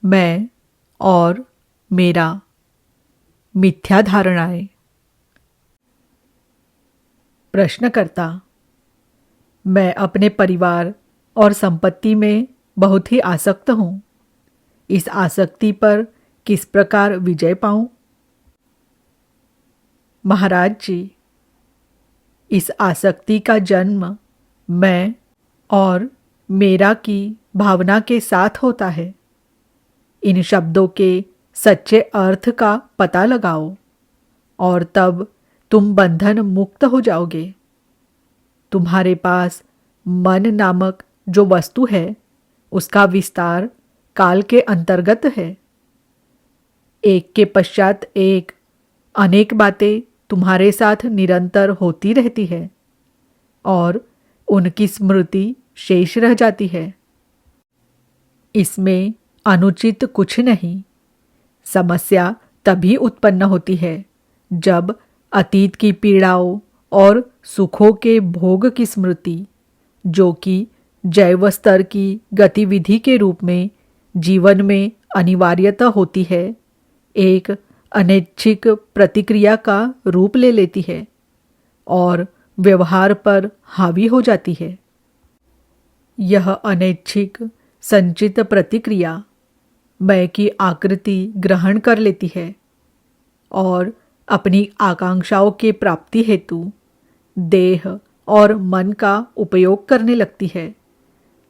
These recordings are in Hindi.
मैं और मेरा, मिथ्या धारणाएं। प्रश्नकर्ता: मैं अपने परिवार और संपत्ति में बहुत ही आसक्त हूँ। इस आसक्ति पर किस प्रकार विजय पाऊँ? महाराज जी, इस आसक्ति का जन्म मैं और मेरा की भावना के साथ होता है। इन शब्दों के सच्चे अर्थ का पता लगाओ और तब तुम बंधन मुक्त हो जाओगे। तुम्हारे पास मन नामक जो वस्तु है उसका विस्तार काल के अंतर्गत है। एक के पश्चात एक अनेक बातें तुम्हारे साथ निरंतर होती रहती है और उनकी स्मृति शेष रह जाती है। इसमें अनुचित कुछ नहीं। समस्या तभी उत्पन्न होती है जब अतीत की पीड़ाओं और सुखों के भोग की स्मृति, जो कि जैव स्तर की गतिविधि के रूप में जीवन में अनिवार्यता होती है, एक अनैच्छिक प्रतिक्रिया का रूप ले लेती है और व्यवहार पर हावी हो जाती है। यह अनैच्छिक संचित प्रतिक्रिया मैं की आकृति ग्रहण कर लेती है और अपनी आकांक्षाओं के प्राप्ति हेतु देह और मन का उपयोग करने लगती है,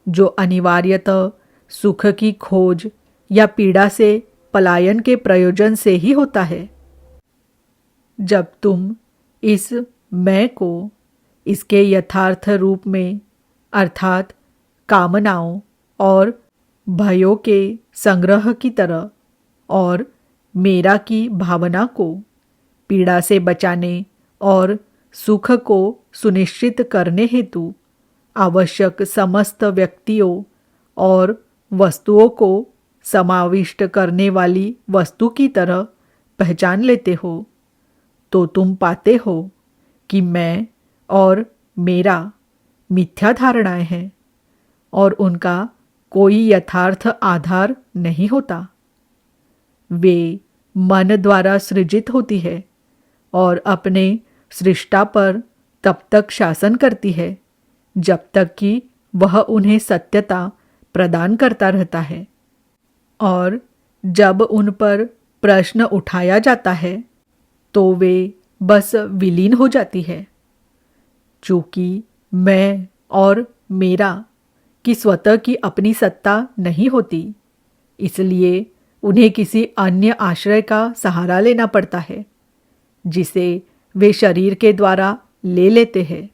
जो अनिवार्यतः सुख की खोज या पीड़ा से पलायन के प्रयोजन से ही होता है। जब तुम इस मैं को इसके यथार्थ रूप में अर्थात कामनाओं और भयों के संग्रह की तरह और मेरा की भावना को पीड़ा से बचाने और सुख को सुनिश्चित करने हेतु आवश्यक समस्त व्यक्तियों और वस्तुओं को समाविष्ट करने वाली वस्तु की तरह पहचान लेते हो, तो तुम पाते हो कि मैं और मेरा मिथ्या धारणाएं हैं और उनका कोई यथार्थ आधार नहीं होता। वे मन द्वारा सृजित होती है और अपने सृष्टा पर तब तक शासन करती है जब तक कि वह उन्हें सत्यता प्रदान करता रहता है, और जब उन पर प्रश्न उठाया जाता है तो वे बस विलीन हो जाती है। चूँकि मैं और मेरा कि स्वतः की अपनी सत्ता नहीं होती, इसलिए उन्हें किसी अन्य आश्रय का सहारा लेना पड़ता है जिसे वे शरीर के द्वारा ले लेते हैं।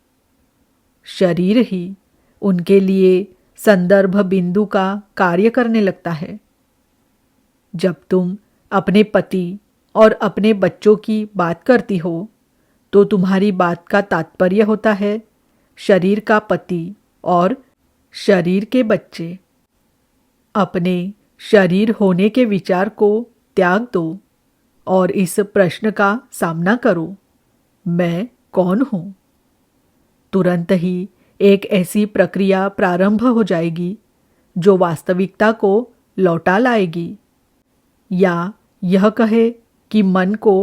शरीर ही उनके लिए संदर्भ बिंदु का कार्य करने लगता है। जब तुम अपने पति और अपने बच्चों की बात करती हो तो तुम्हारी बात का तात्पर्य होता है शरीर का पति और शरीर के बच्चे। अपने शरीर होने के विचार को त्याग दो और इस प्रश्न का सामना करो, मैं कौन हूँ? तुरंत ही एक ऐसी प्रक्रिया प्रारंभ हो जाएगी जो वास्तविकता को लौटा लाएगी, या यह कहे कि मन को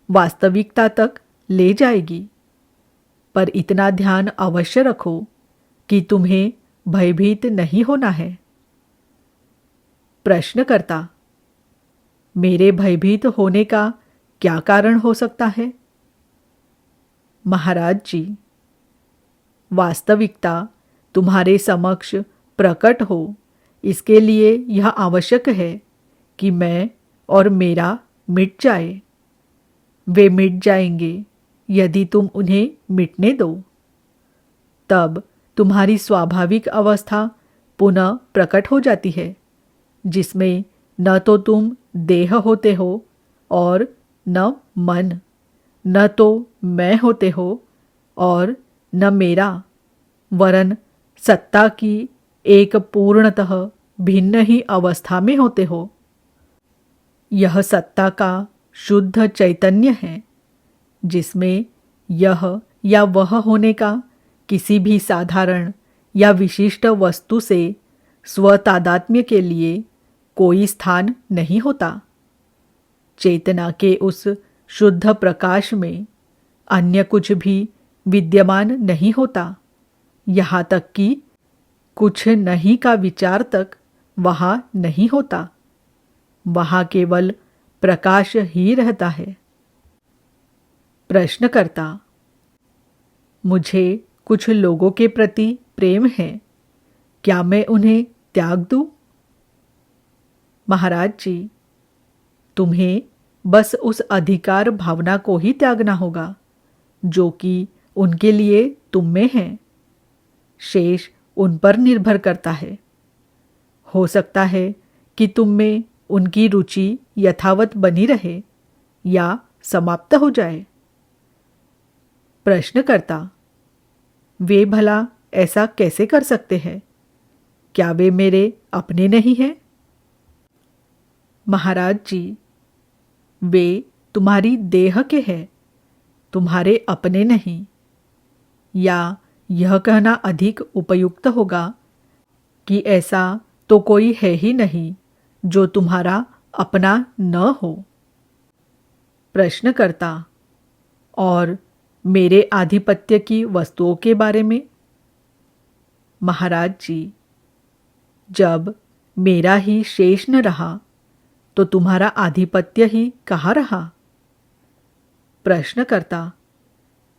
वास्तविकता तक ले जाएगी। पर इतना ध्यान अवश्य रखो कि तुम्हें भयभीत नहीं होना है। प्रश्नकर्ता: मेरे भयभीत होने का क्या कारण हो सकता है? महाराज जी, वास्तविकता तुम्हारे समक्ष प्रकट हो, इसके लिए यह आवश्यक है कि मैं और मेरा मिट जाए। वे मिट जाएंगे यदि तुम उन्हें मिटने दो। तब तुम्हारी स्वाभाविक अवस्था पुनः प्रकट हो जाती है, जिसमें न तो तुम देह होते हो और न मन, न तो मैं होते हो और न मेरा, वरन सत्ता की एक पूर्णतः भिन्न ही अवस्था में होते हो। यह सत्ता का शुद्ध चैतन्य है, जिसमें यह या वह होने का किसी भी साधारण या विशिष्ट वस्तु से स्वतादात्म्य के लिए कोई स्थान नहीं होता। चेतना के उस शुद्ध प्रकाश में अन्य कुछ भी विद्यमान नहीं होता, यहाँ तक कि कुछ नहीं का विचार तक वहाँ नहीं होता। वहाँ केवल प्रकाश ही रहता है। प्रश्नकर्ता: मुझे कुछ लोगों के प्रति प्रेम है, क्या मैं उन्हें त्याग दूं? महाराज जी, तुम्हें बस उस अधिकार भावना को ही त्यागना होगा जो कि उनके लिए तुम में है। शेष उन पर निर्भर करता है। हो सकता है कि तुम में उनकी रुचि यथावत बनी रहे या समाप्त हो जाए। प्रश्नकर्ता: वे भला ऐसा कैसे कर सकते हैं? क्या वे मेरे अपने नहीं हैं? महाराज जी, वे तुम्हारी देह के हैं, तुम्हारे अपने नहीं। या यह कहना अधिक उपयुक्त होगा कि ऐसा तो कोई है ही नहीं जो तुम्हारा अपना न हो। प्रश्नकर्ता: और मेरे आधिपत्य की वस्तुओं के बारे में? महाराज जी, जब मेरा ही शेष न रहा तो तुम्हारा आधिपत्य ही कहाँ रहा? प्रश्नकर्ता: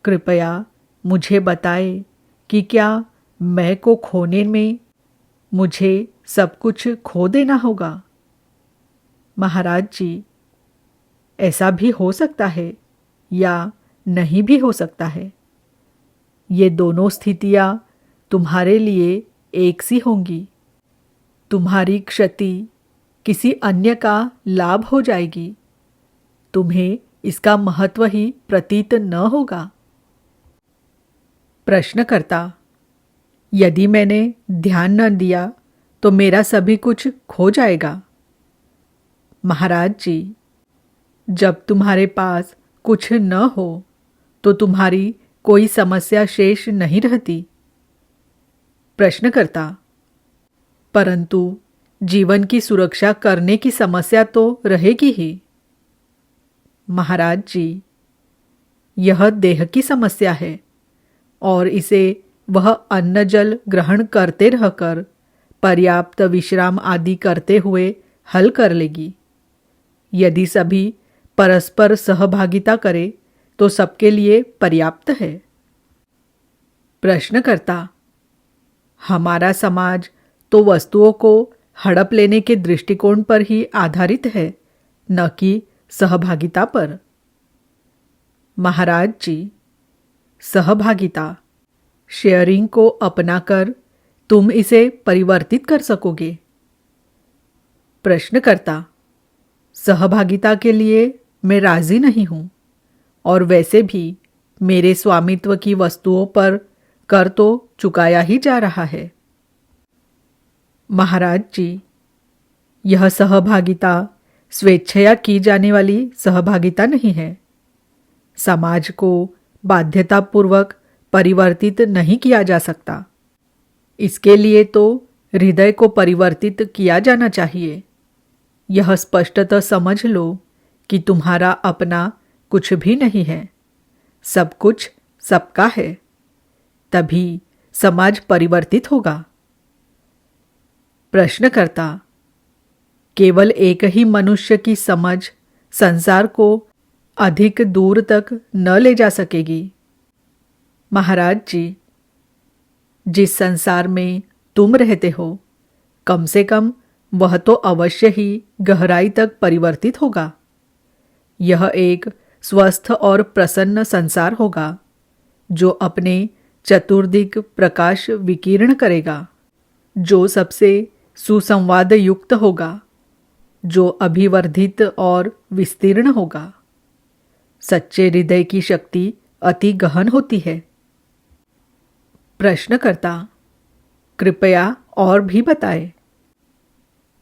कृपया मुझे बताए कि क्या मैं को खोने में मुझे सब कुछ खो देना होगा? महाराज जी, ऐसा भी हो सकता है या नहीं भी हो सकता है। ये दोनों स्थितियां तुम्हारे लिए एक सी होंगी। तुम्हारी क्षति किसी अन्य का लाभ हो जाएगी। तुम्हें इसका महत्व ही प्रतीत न होगा। प्रश्नकर्ता: यदि मैंने ध्यान न दिया तो मेरा सभी कुछ खो जाएगा। महाराज जी, जब तुम्हारे पास कुछ न हो तो तुम्हारी कोई समस्या शेष नहीं रहती। प्रश्नकर्ता: परंतु जीवन की सुरक्षा करने की समस्या तो रहेगी ही। महाराज जी, यह देह की समस्या है और इसे वह अन्न जल ग्रहण करते रहकर पर्याप्त विश्राम आदि करते हुए हल कर लेगी। यदि सभी परस्पर सहभागिता करे तो सबके लिए पर्याप्त है। प्रश्नकर्ता: हमारा समाज तो वस्तुओं को हड़प लेने के दृष्टिकोण पर ही आधारित है, न कि सहभागिता पर। महाराज जी, सहभागिता, शेयरिंग को अपनाकर तुम इसे परिवर्तित कर सकोगे। प्रश्नकर्ता: सहभागिता के लिए मैं राजी नहीं हूं और वैसे भी मेरे स्वामित्व की वस्तुओं पर कर तो चुकाया ही जा रहा है। महाराज जी, यह सहभागिता स्वेच्छया की जाने वाली सहभागिता नहीं है। समाज को बाध्यतापूर्वक परिवर्तित नहीं किया जा सकता। इसके लिए तो हृदय को परिवर्तित किया जाना चाहिए। यह स्पष्टतः समझ लो कि तुम्हारा अपना कुछ भी नहीं है, सब कुछ सबका है। तभी समाज परिवर्तित होगा। प्रश्नकर्ता: केवल एक ही मनुष्य की समझ संसार को अधिक दूर तक न ले जा सकेगी। महाराज जी, जिस संसार में तुम रहते हो, कम से कम वह तो अवश्य ही गहराई तक परिवर्तित होगा। यह एक स्वस्थ और प्रसन्न संसार होगा जो अपने चतुर्दिक प्रकाश विकीर्ण करेगा, जो सबसे सुसंवाद युक्त होगा, जो अभिवर्धित और विस्तीर्ण होगा। सच्चे हृदय की शक्ति अति गहन होती है। प्रश्नकर्ता: कृपया और भी बताएं।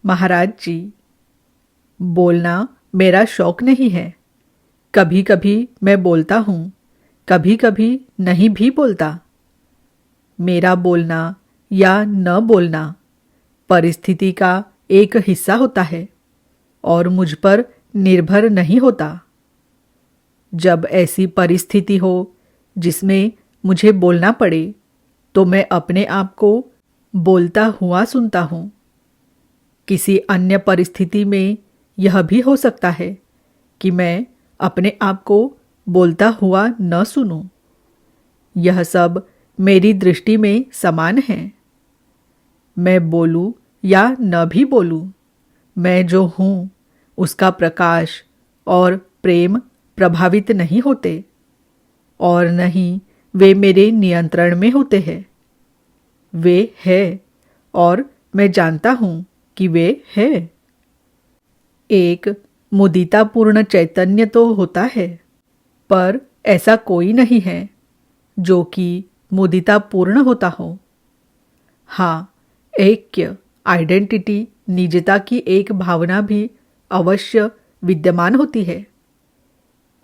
महाराज जी, बोलना मेरा शौक नहीं है। कभी कभी मैं बोलता हूँ, कभी कभी नहीं भी बोलता। मेरा बोलना या न बोलना परिस्थिति का एक हिस्सा होता है और मुझ पर निर्भर नहीं होता। जब ऐसी परिस्थिति हो जिसमें मुझे बोलना पड़े तो मैं अपने आप को बोलता हुआ सुनता हूँ। किसी अन्य परिस्थिति में यह भी हो सकता है कि मैं अपने आप को बोलता हुआ न सुनूं। यह सब मेरी दृष्टि में समान है। मैं बोलूं या न भी बोलूं, मैं जो हूँ उसका प्रकाश और प्रेम प्रभावित नहीं होते और न ही वे मेरे नियंत्रण में होते हैं। वे हैं और मैं जानता हूँ कि वे हैं। एक मुदितापूर्ण चैतन्य तो होता है, पर ऐसा कोई नहीं है जो कि मुदितापूर्ण होता हो। हाँ, ऐक्य आइडेंटिटी निजता की एक भावना भी अवश्य विद्यमान होती है,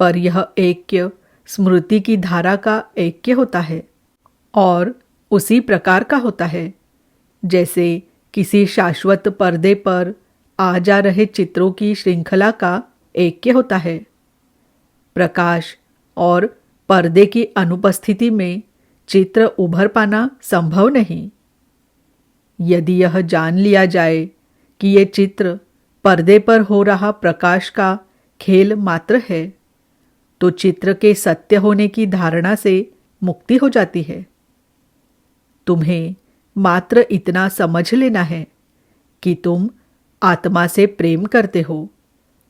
पर यह ऐक्य स्मृति की धारा का ऐक्य होता है और उसी प्रकार का होता है जैसे किसी शाश्वत पर्दे पर आ जा रहे चित्रों की श्रृंखला का ऐक्य होता है। प्रकाश और पर्दे की अनुपस्थिति में चित्र उभर पाना संभव नहीं। यदि यह जान लिया जाए कि ये चित्र पर्दे पर हो रहा प्रकाश का खेल मात्र है, तो चित्र के सत्य होने की धारणा से मुक्ति हो जाती है। तुम्हें मात्र इतना समझ लेना है कि तुम आत्मा से प्रेम करते हो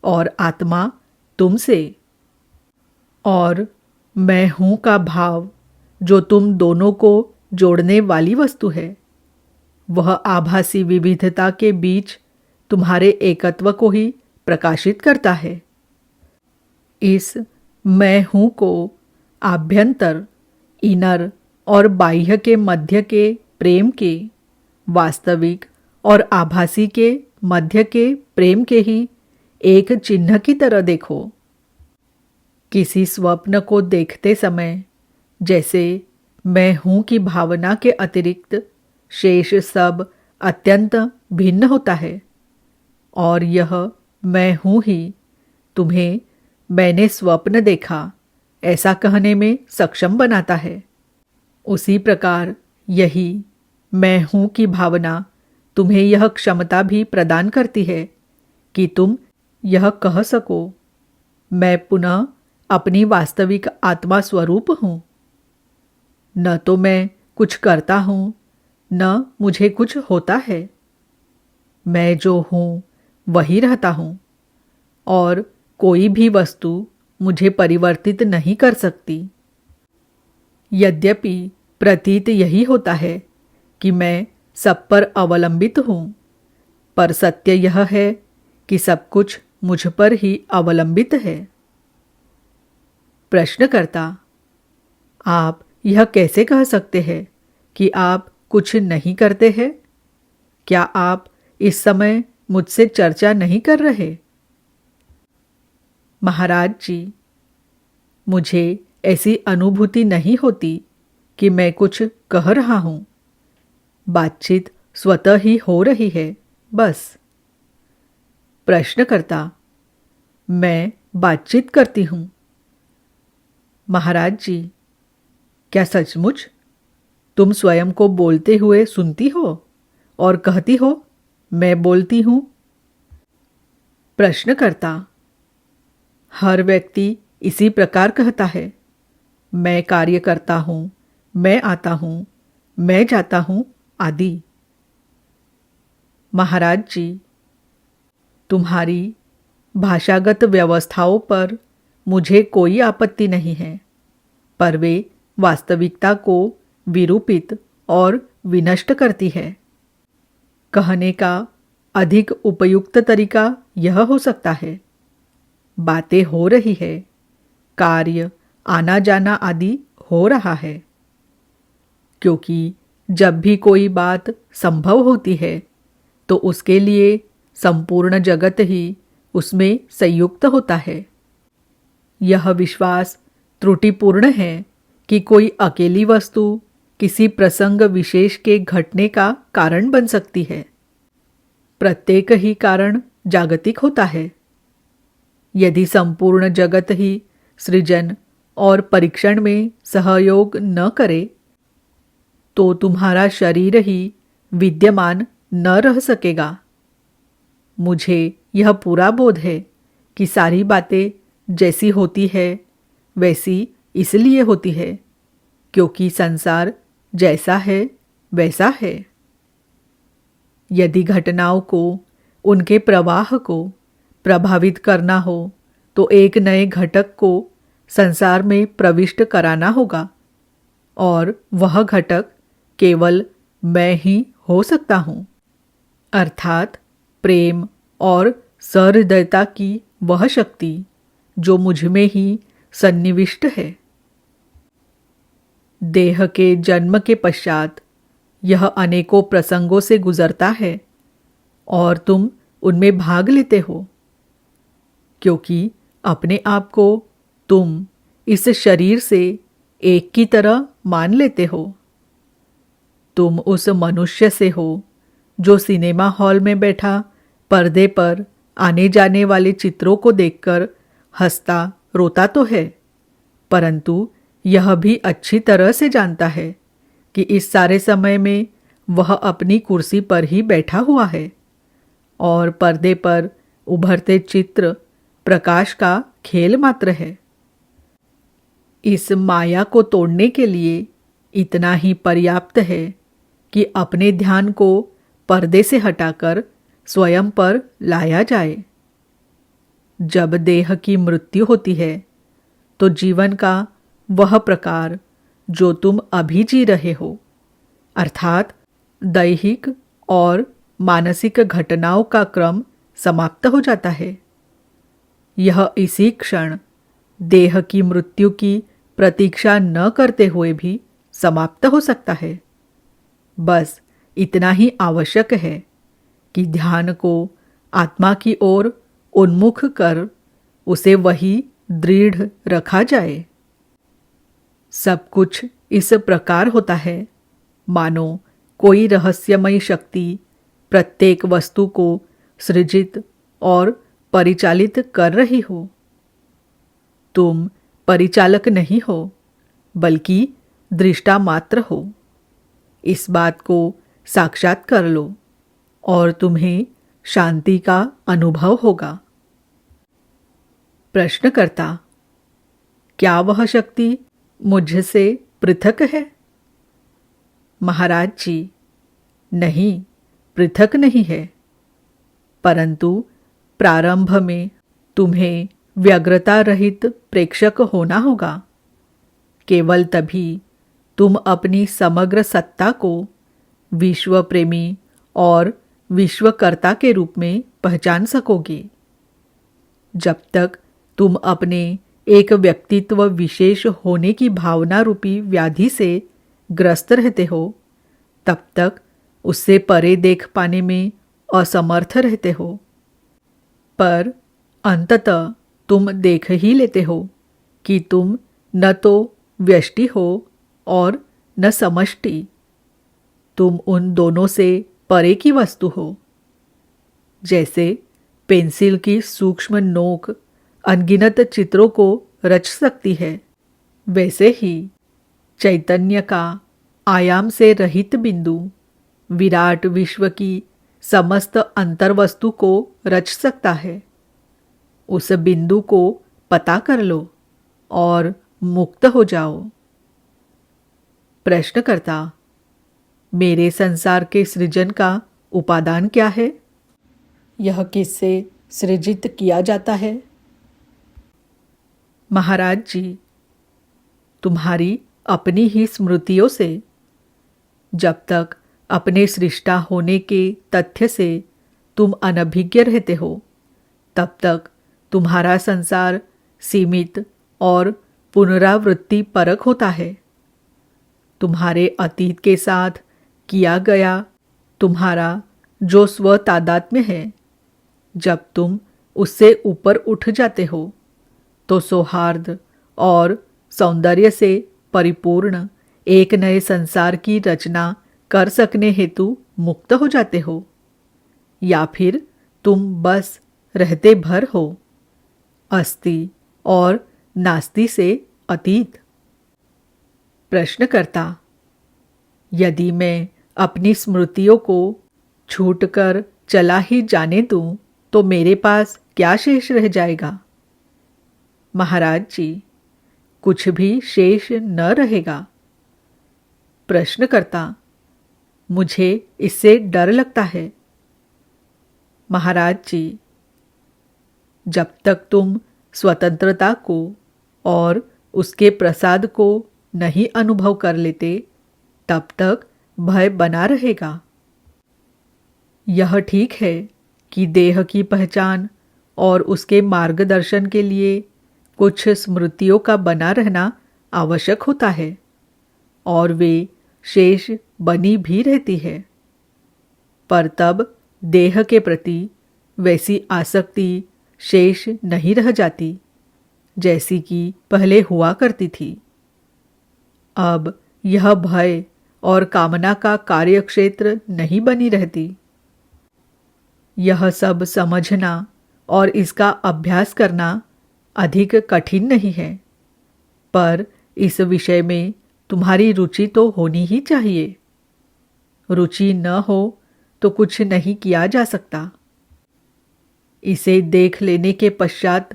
और आत्मा तुमसे, और मैं हूं का भाव जो तुम दोनों को जोड़ने वाली वस्तु है, वह आभासी विविधता के बीच तुम्हारे एकत्व को ही प्रकाशित करता है। इस मैं हूं को आभ्यंतर, इनर और बाह्य के मध्य के प्रेम के, वास्तविक और आभासी के मध्य के प्रेम के ही एक चिन्ह की तरह देखो। किसी स्वप्न को देखते समय जैसे मैं हूं की भावना के अतिरिक्त शेष सब अत्यंत भिन्न होता है, और यह मैं हूं ही तुम्हें मैंने स्वप्न देखा ऐसा कहने में सक्षम बनाता है। उसी प्रकार यही मैं हूं की भावना तुम्हें यह क्षमता भी प्रदान करती है कि तुम यह कह सको, मैं पुनः अपनी वास्तविक आत्मा स्वरूप हूं। न तो मैं कुछ करता हूं, न मुझे कुछ होता है। मैं जो हूं वही रहता हूं और कोई भी वस्तु मुझे परिवर्तित नहीं कर सकती। यद्यपि प्रतीत यही होता है कि मैं सब पर अवलंबित हूं, पर सत्य यह है कि सब कुछ मुझ पर ही अवलंबित है। प्रश्नकर्ता, आप यह कैसे कह सकते हैं कि आप कुछ नहीं करते हैं? क्या आप इस समय मुझसे चर्चा नहीं कर रहे? महाराज जी, मुझे ऐसी अनुभूति नहीं होती कि मैं कुछ कह रहा हूं। बातचीत स्वतः ही हो रही है, बस। प्रश्नकर्ता, मैं बातचीत करती हूं। महाराज जी, क्या सचमुच तुम स्वयं को बोलते हुए सुनती हो और कहती हो मैं बोलती हूं? प्रश्नकर्ता, हर व्यक्ति इसी प्रकार कहता है, मैं कार्य करता हूं, मैं आता हूं, मैं जाता हूं आदि। महाराज जी, तुम्हारी भाषागत व्यवस्थाओं पर मुझे कोई आपत्ति नहीं है, पर वे वास्तविकता को विरूपित और विनष्ट करती है। कहने का अधिक उपयुक्त तरीका यह हो सकता है, बातें हो रही है, कार्य आना जाना आदि हो रहा है। क्योंकि जब भी कोई बात संभव होती है तो उसके लिए संपूर्ण जगत ही उसमें संयुक्त होता है। यह विश्वास त्रुटिपूर्ण है कि कोई अकेली वस्तु किसी प्रसंग विशेष के घटने का कारण बन सकती है। प्रत्येक ही कारण जागतिक होता है। यदि संपूर्ण जगत ही सृजन और परीक्षण में सहयोग न करे तो तुम्हारा शरीर ही विद्यमान न रह सकेगा। मुझे यह पूरा बोध है कि सारी बातें जैसी होती है वैसी इसलिए होती है क्योंकि संसार जैसा है वैसा है। यदि घटनाओं को, उनके प्रवाह को प्रभावित करना हो तो एक नए घटक को संसार में प्रविष्ट कराना होगा और वह घटक केवल मैं ही हो सकता हूँ, अर्थात प्रेम और सहृदयता की वह शक्ति जो मुझ में ही सन्निविष्ट है। देह के जन्म के पश्चात यह अनेकों प्रसंगों से गुजरता है और तुम उनमें भाग लेते हो क्योंकि अपने आप को तुम इस शरीर से एक की तरह मान लेते हो। तुम उस मनुष्य से हो जो सिनेमा हॉल में बैठा पर्दे पर आने जाने वाले चित्रों को देखकर हंसता रोता तो है, परंतु यह भी अच्छी तरह से जानता है कि इस सारे समय में वह अपनी कुर्सी पर ही बैठा हुआ है और पर्दे पर उभरते चित्र प्रकाश का खेल मात्र है। इस माया को तोड़ने के लिए इतना ही पर्याप्त है कि अपने ध्यान को पर्दे से हटाकर स्वयं पर लाया जाए। जब देह की मृत्यु होती है तो जीवन का वह प्रकार जो तुम अभी जी रहे हो, अर्थात दैहिक और मानसिक घटनाओं का क्रम समाप्त हो जाता है। यह इसी क्षण देह की मृत्यु की प्रतीक्षा न करते हुए भी समाप्त हो सकता है। बस इतना ही आवश्यक है कि ध्यान को आत्मा की ओर उन्मुख कर उसे वही दृढ़ रखा जाए। सब कुछ इस प्रकार होता है मानो कोई रहस्यमयी शक्ति प्रत्येक वस्तु को सृजित और परिचालित कर रही हो। तुम परिचालक नहीं हो बल्कि दृष्टा मात्र हो। इस बात को साक्षात कर लो और तुम्हें शांति का अनुभव होगा। प्रश्नकर्ता: क्या वह शक्ति मुझसे पृथक है? महाराज जी: नहीं, पृथक नहीं है, परंतु प्रारंभ में तुम्हें व्यग्रता रहित प्रेक्षक होना होगा। केवल तभी तुम अपनी समग्र सत्ता को विश्व प्रेमी और विश्वकर्ता के रूप में पहचान सकोगे। जब तक तुम अपने एक व्यक्तित्व विशेष होने की भावना रूपी व्याधि से ग्रस्त रहते हो, तब तक उससे परे देख पाने में असमर्थ रहते हो। पर अंततः तुम देख ही लेते हो कि तुम न तो व्यष्टि हो और न समष्टि। तुम उन दोनों से परे की वस्तु हो। जैसे पेंसिल की सूक्ष्म नोक अनगिनत चित्रों को रच सकती है, वैसे ही चैतन्य का आयाम से रहित बिंदु विराट विश्व की समस्त अंतर्वस्तु को रच सकता है। उस बिंदु को पता कर लो और मुक्त हो जाओ। प्रश्नकर्ता: मेरे संसार के सृजन का उपादान क्या है? यह किससे सृजित किया जाता है? महाराज जी, तुम्हारी अपनी ही स्मृतियों से। जब तक अपने सृष्टा होने के तथ्य से तुम अनभिज्ञ रहते हो, तब तक तुम्हारा संसार सीमित और पुनरावृत्ति परक होता है। तुम्हारे अतीत के साथ किया गया तुम्हारा जो स्व तादात्म्य है, जब तुम उससे ऊपर उठ जाते हो तो सौहार्द और सौंदर्य से परिपूर्ण एक नए संसार की रचना कर सकने हेतु मुक्त हो जाते हो। या फिर तुम बस रहते भर हो, अस्ति और नास्ति से अतीत। प्रश्नकर्ता: यदि मैं अपनी स्मृतियों को छूटकर चला ही जाने दूं, तो मेरे पास क्या शेष रह जाएगा? महाराज जी, कुछ भी शेष न रहेगा। प्रश्नकर्ता: मुझे इससे डर लगता है। महाराज जी, जब तक तुम स्वतंत्रता को और उसके प्रसाद को नहीं अनुभव कर लेते, तब तक भय बना रहेगा। यह ठीक है कि देह की पहचान और उसके मार्गदर्शन के लिए कुछ स्मृतियों का बना रहना आवश्यक होता है, और वे शेष बनी भी रहती है। पर तब देह के प्रति वैसी आसक्ति शेष नहीं रह जाती जैसी कि पहले हुआ करती थी। अब यह भय और कामना का कार्यक्षेत्र नहीं बनी रहती। यह सब समझना और इसका अभ्यास करना अधिक कठिन नहीं है, पर इस विषय में तुम्हारी रुचि तो होनी ही चाहिए। रुचि न हो तो कुछ नहीं किया जा सकता। इसे देख लेने के पश्चात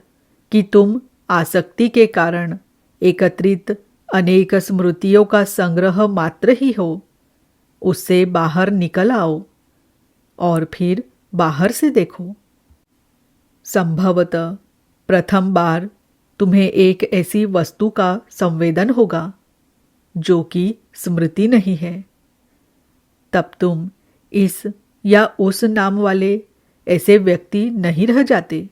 कि तुम आसक्ति के कारण एकत्रित अनेक स्मृतियों का संग्रह मात्र ही हो, उससे बाहर निकल आओ और फिर बाहर से देखो। संभवतः प्रथम बार तुम्हें एक ऐसी वस्तु का संवेदन होगा जो कि स्मृति नहीं है। तब तुम इस या उस नाम वाले ऐसे व्यक्ति नहीं रह जाते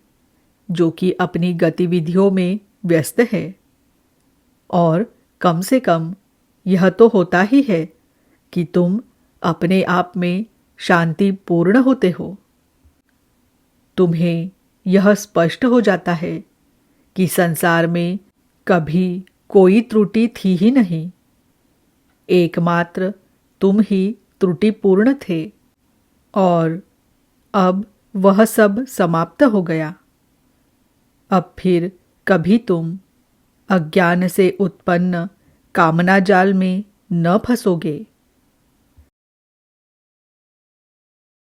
जो कि अपनी गतिविधियों में व्यस्त है। और कम से कम यह तो होता ही है कि तुम अपने आप में शांतिपूर्ण होते हो। तुम्हें यह स्पष्ट हो जाता है कि संसार में कभी कोई त्रुटि थी ही नहीं, एकमात्र तुम ही त्रुटिपूर्ण थे, और अब वह सब समाप्त हो गया। अब फिर कभी तुम अज्ञान से उत्पन्न कामना जाल में न फंसोगे।